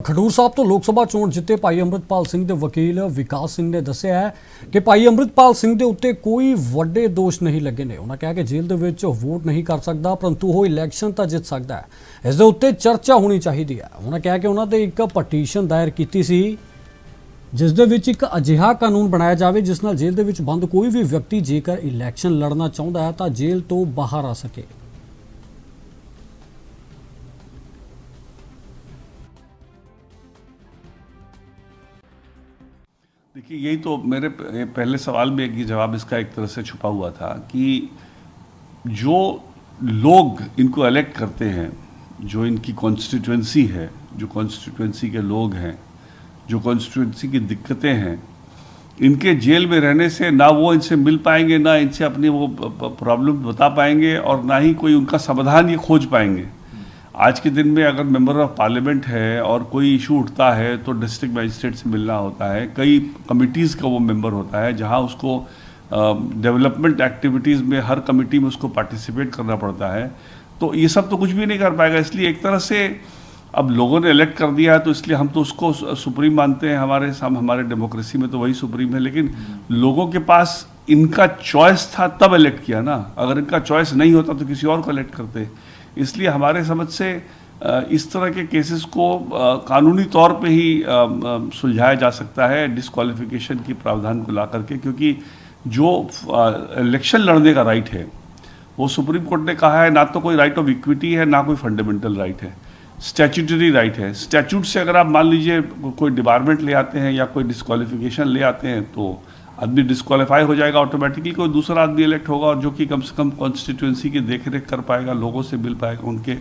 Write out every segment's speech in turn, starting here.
ਖਡੂਰ ਸਾਹਿਬ ਤੋਂ ਲੋਕ ਸਭਾ ਚੋਣ ਜਿੱਤੇ ਭਾਈ ਅੰਮ੍ਰਿਤਪਾਲ ਸਿੰਘ ਦੇ ਵਕੀਲ ਵਿਕਾਸ ਸਿੰਘ ਨੇ ਦੱਸਿਆ ਹੈ ਕਿ ਭਾਈ ਅੰਮ੍ਰਿਤਪਾਲ ਸਿੰਘ ਦੇ ਉੱਤੇ ਕੋਈ ਵੱਡੇ ਦੋਸ਼ ਨਹੀਂ ਲੱਗੇ ਨੇ। ਉਹਨਾਂ ਕਿਹਾ ਕਿ ਜੇਲ੍ਹ ਦੇ ਵਿੱਚ ਵੋਟ ਨਹੀਂ ਕਰ ਸਕਦਾ ਪਰੰਤੂ ਉਹ ਇਲੈਕਸ਼ਨ ਤਾਂ ਜਿੱਤ ਸਕਦਾ ਹੈ। ਇਸ ਦੇ ਉੱਤੇ ਚਰਚਾ ਹੋਣੀ ਚਾਹੀਦੀ ਹੈ। ਉਹਨਾਂ ਕਿਹਾ ਕਿ ਉਹਨਾਂ ਤੇ ਇੱਕ ਪਟੀਸ਼ਨ ਦਾਇਰ ਕੀਤੀ ਸੀ ਜਿਸ ਦੇ ਵਿੱਚ ਇੱਕ ਅਜਿਹਾ ਕਾਨੂੰਨ ਬਣਾਇਆ ਜਾਵੇ ਜਿਸ ਨਾਲ ਜੇਲ੍ਹ ਦੇ ਵਿੱਚ ਬੰਦ ਕੋਈ ਵੀ ਵਿਅਕਤੀ ਜੇਕਰ ਇਲੈਕਸ਼ਨ ਲੜਨਾ ਚਾਹੁੰਦਾ ਹੈ ਤਾਂ ਜੇਲ੍ਹ ਤੋਂ ਬਾਹਰ ਆ ਸਕੇ। देखिए, यही तो मेरे पहले सवाल में एक जवाब इसका एक तरह से छुपा हुआ था कि जो लोग इनको इलेक्ट करते हैं, जो इनकी कॉन्स्टिट्यूएंसी है, जो कॉन्स्टिट्यूएंसी के लोग हैं, जो कॉन्स्टिट्यूएंसी की दिक्कतें हैं, इनके जेल में रहने से ना वो इनसे मिल पाएंगे, ना इनसे अपनी वो प्रॉब्लम बता पाएंगे और ना ही कोई उनका समाधान ये खोज पाएंगे। आज के दिन में अगर मेंबर ऑफ पार्लियामेंट है और कोई इशू उठता है तो डिस्ट्रिक्ट मजिस्ट्रेट से मिलना होता है। कई कमिटीज़ का वो मेंबर होता है जहां उसको डेवलपमेंट एक्टिविटीज़ में हर कमिटी में उसको पार्टिसिपेट करना पड़ता है। तो ये सब तो कुछ भी नहीं कर पाएगा। इसलिए एक तरह से अब लोगों ने इलेक्ट कर दिया है तो इसलिए हम तो उसको सुप्रीम मानते हैं। हमारे डेमोक्रेसी में तो वही सुप्रीम है। लेकिन लोगों के पास इनका चॉइस था तब इलेक्ट किया ना। अगर इनका चॉइस नहीं होता तो किसी और को इलेक्ट करते। इसलिए हमारे समझ से इस तरह के केसेस को कानूनी तौर पे ही सुलझाया जा सकता है डिस्क्वालिफिकेशन की प्रावधान को ला करके, क्योंकि जो इलेक्शन लड़ने का राइट है वो सुप्रीम कोर्ट ने कहा है ना तो कोई राइट ऑफ इक्विटी है ना कोई फंडामेंटल राइट है, स्टैट्यूटरी राइट है। स्टैट्यूट से अगर आप मान लीजिए कोई डिपार्टमेंट ले आते हैं या कोई डिस्क्वालिफिकेशन ले आते हैं तो आदमी डिस्क्वालीफाई हो जाएगा ऑटोमेटिकली। कोई दूसरा आदमी इलेक्ट होगा और जो कि कम से कम कॉन्स्टिट्यूएंसी की देखरेख कर पाएगा, लोगों से मिल पाएगा, उनके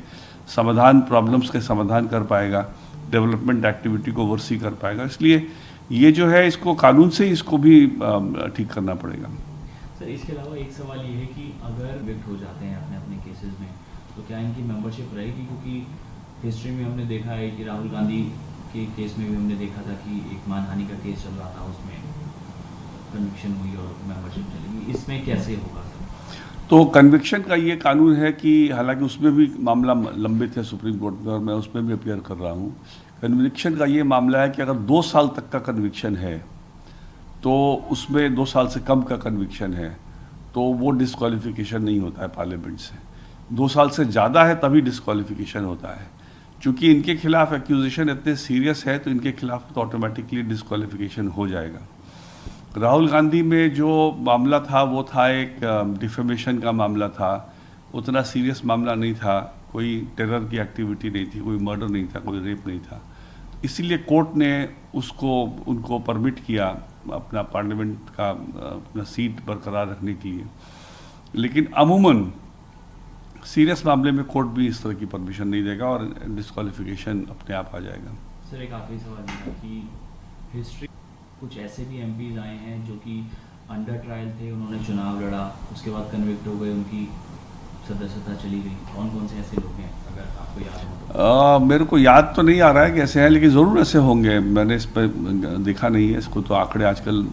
समाधान प्रॉब्लम्स के समाधान कर पाएगा, डेवलपमेंट एक्टिविटी को ओवरसी कर पाएगा। इसलिए ये जो है इसको कानून से इसको भी ठीक करना पड़ेगा। सर, इसके अलावा एक सवाल ये है कि अगर विक्ट हो जाते हैं अपने अपने केसेस में तो क्या इनकी मेंबरशिप रहेगी? क्योंकि हिस्ट्री में हमने देखा है कि राहुल गांधी के केस में भी हमने देखा था कि एक मानहानि का केस चल रहा था, उसमें कन्विक्शन हुई और मेंबरशिप चलेगी। इसमें कैसे होगा सर? तो कन्विक्शन का ये कानून है कि हालांकि उसमें भी मामला लंबित है सुप्रीम कोर्ट में और मैं उसमें भी अपीयर कर रहा हूँ। कन्विक्शन का ये मामला है कि अगर 2 साल तक का कन्विक्शन है तो उसमें 2 साल से कम का कन्विक्शन है तो वो डिस्क्वालिफिकेशन नहीं होता है पार्लियामेंट से। 2 साल से ज़्यादा है तभी डिस्क्वालिफिकेशन होता है। चूँकि इनके खिलाफ एक्यूजेशन इतने सीरियस है तो इनके खिलाफ तो ऑटोमेटिकली डिस्क्वालिफिकेशन हो जाएगा। राहुल गांधी में जो मामला था वो था एक डिफेमेशन का मामला था। उतना सीरियस मामला नहीं था, कोई टेरर की एक्टिविटी नहीं थी, कोई मर्डर नहीं था, कोई रेप नहीं था। इसीलिए कोर्ट ने उनको परमिट किया अपना पार्लियामेंट का अपना सीट बरकरार रखने के लिए। लेकिन अमूमन सीरियस मामले में कोर्ट भी इस तरह की परमिशन नहीं देगा और डिस्क्वालिफिकेशन अपने आप आ जाएगा। सर, एक आखिरी सवाल है कि हिस्ट्री कुछ ऐसे भी एमपीज आए हैं जो कि अंडर ट्रायल थे, उन्होंने चुनाव लड़ा, उसके बाद कन्विक्ट हो गए, उनकी सदस्यता चली गई। कौन कौन से ऐसे लोग हैं अगर आपको याद हो तो? मेरे को याद तो नहीं आ रहा है कि ऐसे हैं, लेकिन ज़रूर ऐसे होंगे। मैंने इस पर देखा नहीं है इसको, तो आंकड़े आजकल